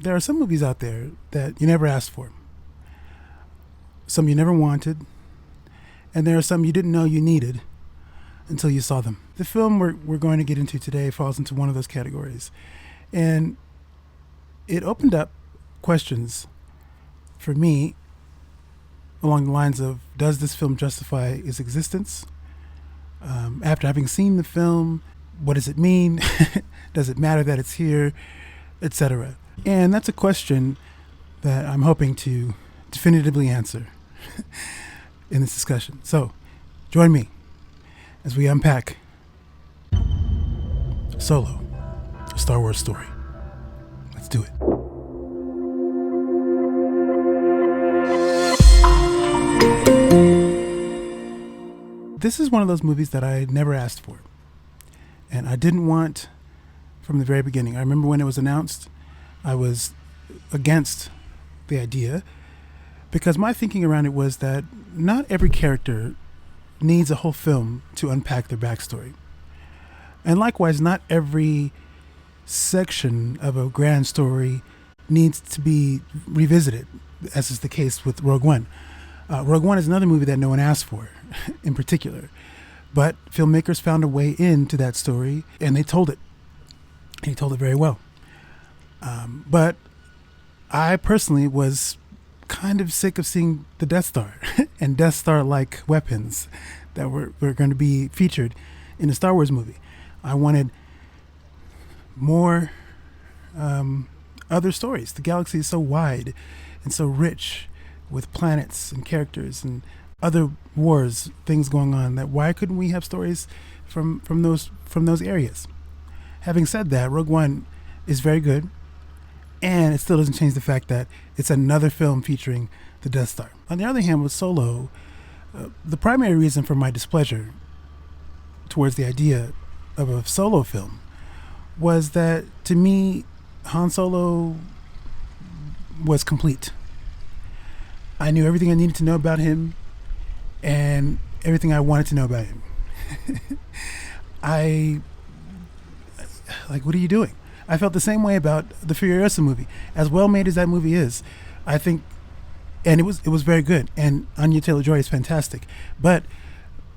There are some movies out there that you never asked for, some you never wanted, and there are some you didn't know you needed until you saw them. The film we're going to get into today falls into one of those categories. And it opened up questions for me along the lines of, does this film justify its existence? After having seen the film, what does it mean? Does it matter that it's here? Etc. And that's a question that I'm hoping to definitively answer in this discussion. So join me as we unpack Solo, a Star Wars story. Let's do it. This is one of those movies that I never asked for, and I didn't want from the very beginning. I remember when it was announced, I was against the idea because my thinking around it was that not every character needs a whole film to unpack their backstory. And likewise, not every section of a grand story needs to be revisited, as is the case with Rogue One. Rogue One is another movie that no one asked for in particular, but filmmakers found a way into that story and they told it. And he told it very well. But I personally was kind of sick of seeing the Death Star and Death Star-like weapons that were going to be featured in a Star Wars movie. I wanted more other stories. The galaxy is so wide and so rich with planets and characters and other wars, things going on, that why couldn't we have stories from those areas? Having said that, Rogue One is very good, and it still doesn't change the fact that it's another film featuring the Death Star. On the other hand, with Solo, the primary reason for my displeasure towards the idea of a Solo film was that, to me, Han Solo was complete. I knew everything I needed to know about him and everything I wanted to know about him. What are you doing? I felt the same way about the Furiosa movie. As well made as that movie is, I think, and it was very good, and Anya Taylor-Joy is fantastic. But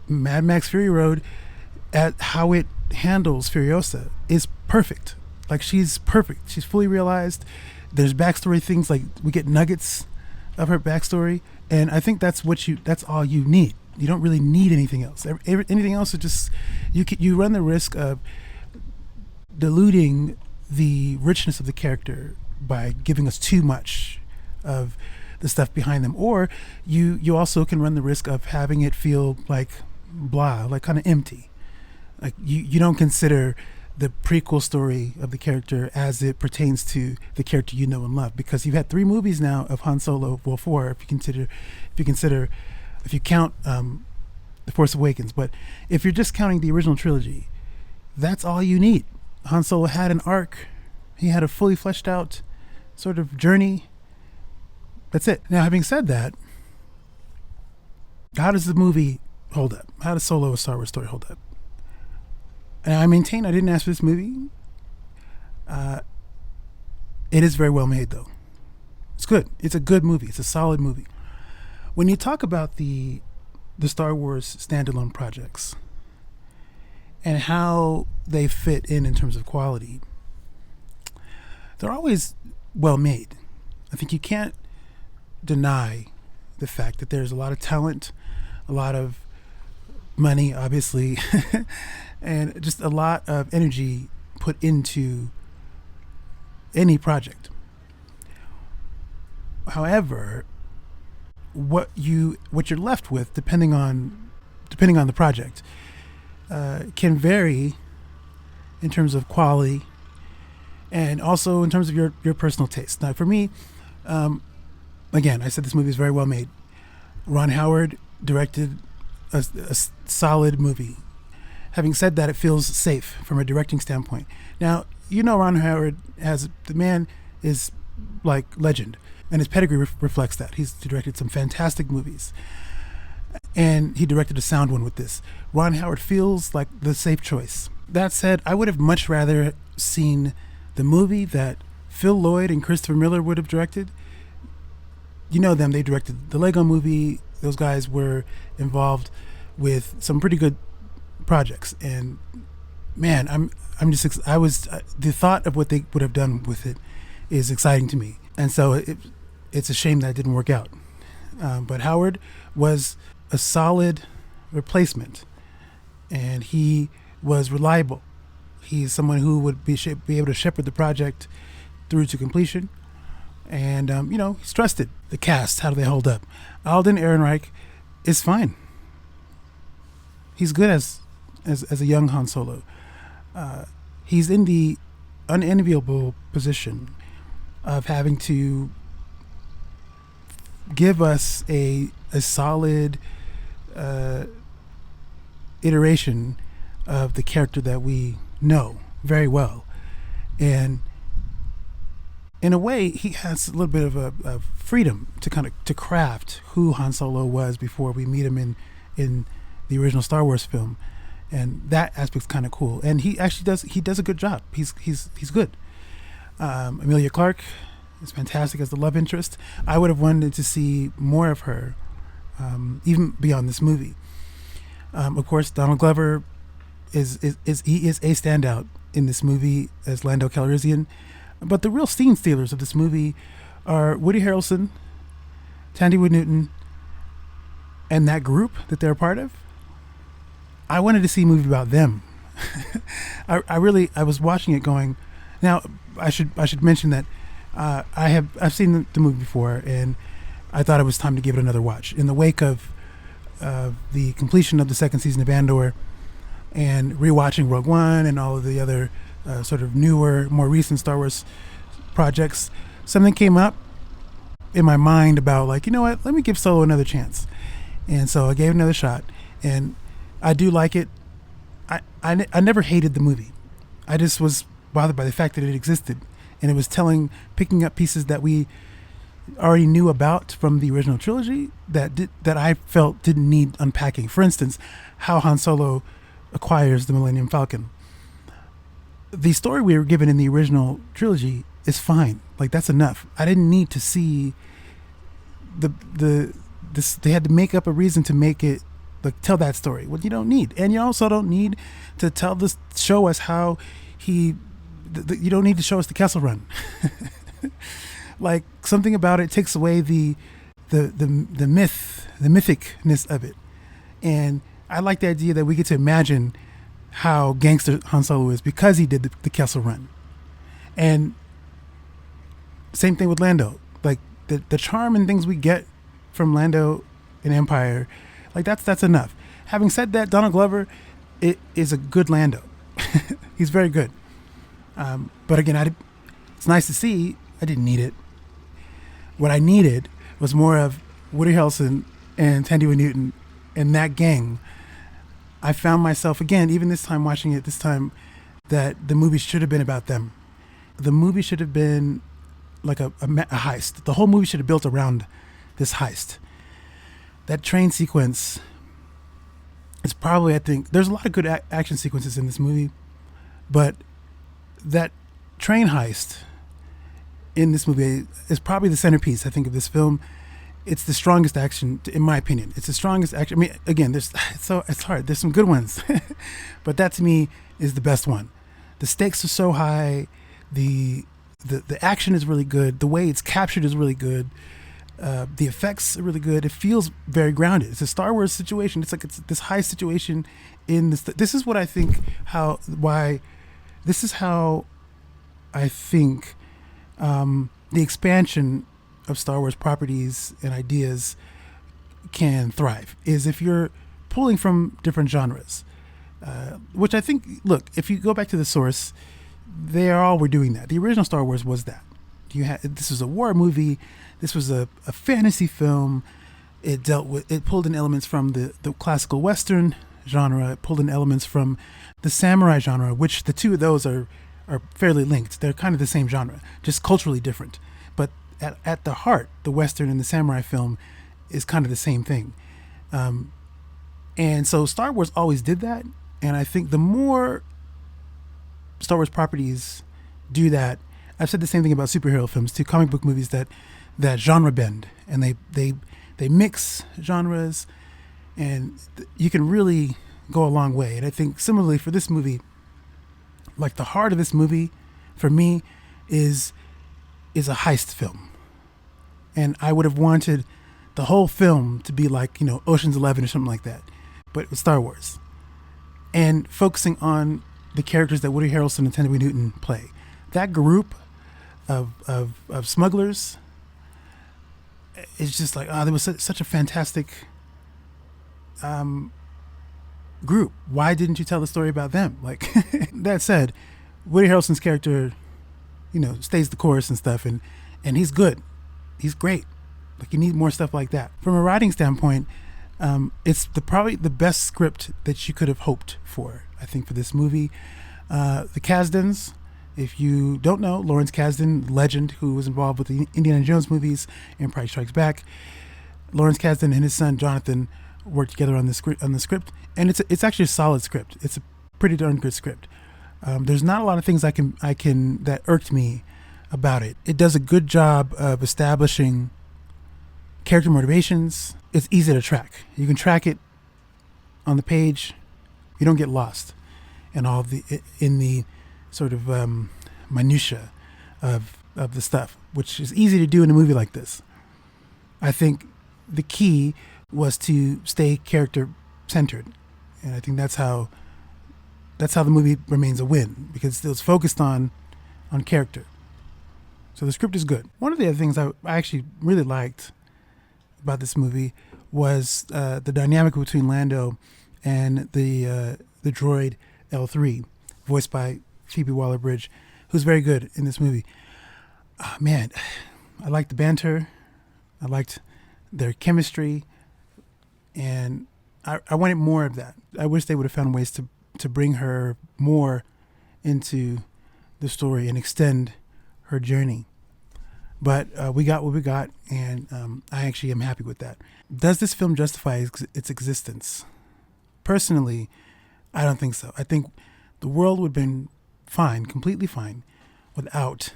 Mad Max Fury Road, at how it handles Furiosa, is perfect. Like, she's perfect. She's fully realized. There's backstory things, like we get nuggets of her backstory, and I think that's all you need. You don't really need anything else. Anything else is just, you run the risk of diluting the richness of the character by giving us too much of the stuff behind them, or you also can run the risk of having it feel like blah, like kind of empty. Like you don't consider the prequel story of the character as it pertains to the character you know and love, because you've had 3 movies now of Han Solo, well 4 if you count The Force Awakens, but if you're just counting the original trilogy, that's all you need. Han Solo had an arc. He had a fully fleshed out sort of journey. That's it. Now, having said that, how does the movie hold up? How does Solo, a Star Wars story, hold up? And I maintain I didn't ask for this movie. It is very well made, though. It's good. It's a good movie. It's a solid movie. When you talk about the Star Wars standalone projects and how they fit in terms of quality, they're always well made. I think you can't deny the fact that there's a lot of talent, a lot of money, obviously, and just a lot of energy put into any project. However, what you're left with, depending on the project, can vary in terms of quality and also in terms of your personal taste. Now, for me, again, I said this movie is very well made. Ron Howard directed a solid movie. Having said that, it feels safe from a directing standpoint. Now, Ron Howard the man is like legend, and his pedigree reflects that. He's directed some fantastic movies, and he directed a sound one with this. Ron Howard feels like the safe choice. That said, I would have much rather seen the movie that Phil Lord and Christopher Miller would have directed. You know them. They directed the Lego Movie. Those guys were involved with some pretty good projects. And man, the thought of what they would have done with it is exciting to me. And so it's a shame that it didn't work out. But Howard was a solid replacement, and he was reliable. He's someone who would be able to shepherd the project through to completion. And, he's trusted. The cast, how do they hold up? Alden Ehrenreich is fine. He's good as a young Han Solo. He's in the unenviable position of having to give us a solid iteration of the character that we know very well. And in a way, he has a little bit of a freedom to craft who Han Solo was before we meet him in the original Star Wars film, and that aspect's kind of cool. And he actually does a good job. He's good. Emilia Clarke is fantastic as the love interest. I would have wanted to see more of her, even beyond this movie. Of course, Donald Glover is a standout in this movie as Lando Calrissian. But the real scene stealers of this movie are Woody Harrelson, Tandy Wood-Newton, and that group that they're a part of. I wanted to see a movie about them. I was watching it going. Now I should mention that I've seen the movie before, and I thought it was time to give it another watch in the wake of the completion of the second season of Andor, and rewatching Rogue One and all of the other sort of newer, more recent Star Wars projects. Something came up in my mind about, like, you know what, let me give Solo another chance. And so I gave it another shot, and I do like it. I never hated the movie. I just was bothered by the fact that it existed, and it was picking up pieces that we already knew about from the original trilogy that I felt didn't need unpacking. For instance, how Han Solo acquires the Millennium Falcon. The story we were given in the original trilogy is fine. Like, that's enough. I didn't need to see this. They had to make up a reason to make it, like, tell that story. Well, you don't need, and you also don't need to show us how you don't need to show us the Kessel Run. Like, something about it takes away the mythicness of it. And I like the idea that we get to imagine how gangster Han Solo is because he did the Kessel Run. And same thing with Lando. Like, the charm and things we get from Lando in Empire, like, that's enough. Having said that, Donald Glover is a good Lando. He's very good. But again, it's nice to see. I didn't need it. What I needed was more of Woody Harrelson and Tandy Wood-Newton and that gang. I found myself, again, even this time watching it, that the movie should have been about them. The movie should have been like a heist. The whole movie should have built around this heist. That train sequence is probably, I think, there's a lot of good action sequences in this movie, but that train heist in this movie is probably the centerpiece, I think, of this film. It's the strongest action, in my opinion. It's the strongest action. I mean, again, it's hard. There's some good ones, but that to me is the best one. The stakes are so high. The action is really good. The way it's captured is really good. The effects are really good. It feels very grounded. It's a Star Wars situation. It's this high situation in this. This is what I think. This is how I think the expansion of Star Wars properties and ideas can thrive, is if you're pulling from different genres, which I think, look, if you go back to the source, they all were doing that. The original Star Wars was that. This was a war movie. This was a fantasy film. It pulled in elements from the classical Western genre. It pulled in elements from the samurai genre, which the two of those are fairly linked. They're kind of the same genre, just culturally different. But at the heart, the Western and the samurai film is kind of the same thing. And so Star Wars always did that. And I think the more Star Wars properties do that, I've said the same thing about superhero films too, comic book movies that genre bend, and they mix genres, and you can really go a long way. And I think similarly for this movie, like the heart of this movie for me is a heist film. And I would have wanted the whole film to be like, Ocean's 11 or something like that, but with Star Wars. And focusing on the characters that Woody Harrelson and Thandie Newton play. That group of smugglers is just like, there was such a fantastic group. Why didn't you tell the story about them? Like, that said, Woody Harrelson's character, stays the course and stuff, and he's good. He's great. Like, you need more stuff like that. From a writing standpoint, it's probably the best script that you could have hoped for, I think, for this movie. The Kasdans, if you don't know, Lawrence Kasdan, legend who was involved with the Indiana Jones movies and Price Strikes Back. Lawrence Kasdan and his son Jonathan worked together on the script, and it's actually a solid script. It's a pretty darn good script. There's not a lot of things that irked me about it. It does a good job of establishing character motivations. It's easy to track. You can track it on the page. You don't get lost in the sort of minutia of the stuff, which is easy to do in a movie like this. I think the key was to stay character centered, and I think that's how the movie remains a win, because it was focused on character. So the script is good. One of the other things I actually really liked about this movie was the dynamic between Lando and the droid L3, voiced by Phoebe Waller-Bridge, who's very good in this movie. Man, I liked the banter. I liked their chemistry, and I wanted more of that. I wish they would have found ways to bring her more into the story and extend her journey. But we got what we got, and I actually am happy with that. Does this film justify its existence? Personally, I don't think so. I think the world would have been fine, completely fine, without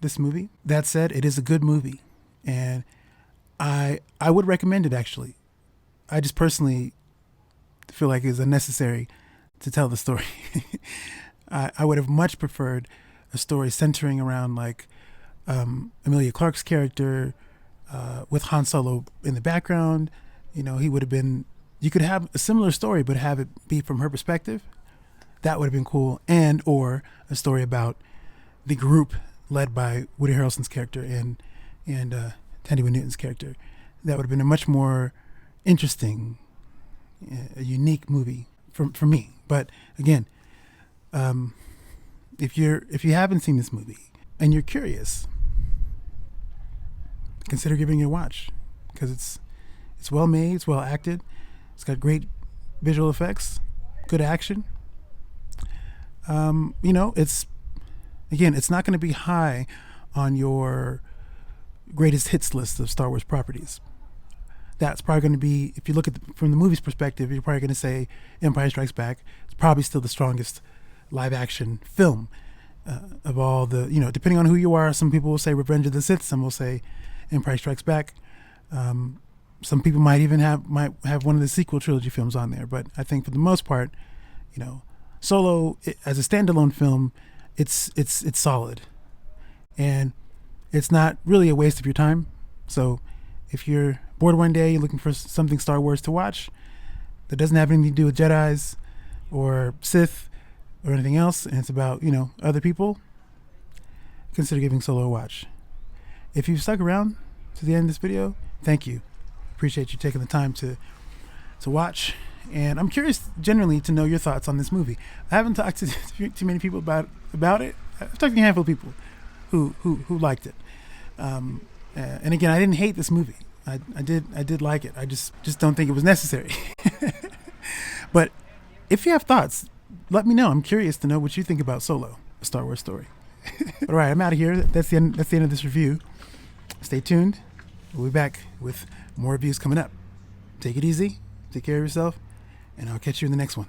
this movie. That said, it is a good movie, and I would recommend it, actually. I just personally feel like it's unnecessary to tell the story. I would have much preferred a story centering around like Emilia Clarke's character with Han Solo in the background. He would have been, you could have a similar story but have it be from her perspective. That would have been cool. And or a story about the group led by Woody Harrelson's character and Thandie Newton's character. That would have been a much more interesting, a unique movie for me. But again, if you haven't seen this movie and you're curious, consider giving it a watch, because it's well made, it's well acted, it's got great visual effects, good action. It's not going to be high on your greatest hits list of Star Wars properties. That's probably going to be, if you look at from the movie's perspective, you're probably going to say Empire Strikes Back. It's probably still the strongest live action film of all the, depending on who you are. Some people will say Revenge of the Sith. Some will say Empire Strikes Back. Some people might even have one of the sequel trilogy films on there. But I think for the most part, Solo as a standalone film, it's solid, and it's not really a waste of your time. So if you're bored one day, you're looking for something Star Wars to watch that doesn't have anything to do with Jedis or Sith or anything else, and it's about, other people, consider giving Solo a watch. If you've stuck around to the end of this video, thank you. Appreciate you taking the time to watch. And I'm curious generally to know your thoughts on this movie. I haven't talked to too many people about it. I've talked to a handful of people who liked it. And again, I didn't hate this movie. I did like it. I just don't think it was necessary. But if you have thoughts, let me know. I'm curious to know what you think about Solo, a Star Wars story. All right, I'm out of here. That's the end of this review. Stay tuned. We'll be back with more reviews coming up. Take it easy. Take care of yourself. And I'll catch you in the next one.